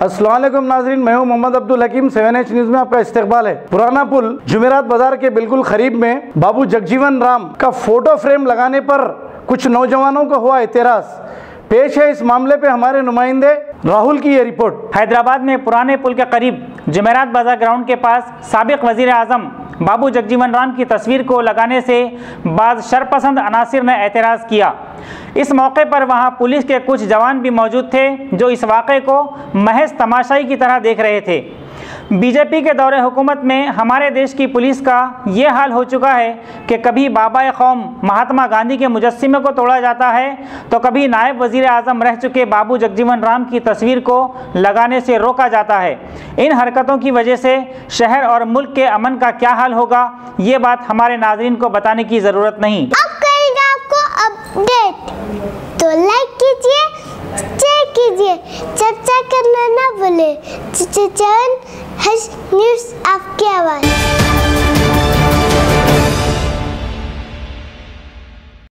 अस्सलाम वालेकुम नाज़रीन, मैं हूं मोहम्मद अब्दुल हकीम। 7H न्यूज़ में आपका इस्तकबाल है। पुराना पुल जुमेरात बाजार के बिल्कुल करीब में बाबू जगजीवन राम का फोटो फ्रेम लगाने पर कुछ नौजवानों को हुआ एतराज़। पेश है इस मामले पे हमारे नुमाइंदे राहुल की ये रिपोर्ट। हैदराबाद में पुराने पुल के करीब जुमेरात बाजार ग्राउंड के पास साबिक वजीर आजम बाबू जगजीवन राम की तस्वीर को लगाने से बाद शरपसंद अनासिर ने एतराज़ किया। इस मौके पर वहां पुलिस के कुछ जवान भी मौजूद थे जो इस वाक़े को महज तमाशाई की तरह देख रहे थे। बीजेपी के दौरे हुकूमत में हमारे देश की पुलिस का ये हाल हो चुका है कि कभी बाबा कौम महात्मा गांधी के मुजस्सिमे को तोड़ा जाता है तो कभी नायब वजीर आज़म रह चुके बाबू जगजीवन राम की तस्वीर को लगाने से रोका जाता है। इन हरकतों की वजह से शहर और मुल्क के अमन का क्या हाल होगा, ये बात हमारे नाज़रीन को बताने की ज़रूरत नहीं। अब करेंगे आपको अपडेट, तो लाइक कीजिए, शेयर कीजिए, चर्चा करना ना भूले। 7H न्यूज़ आपकी आवाज़।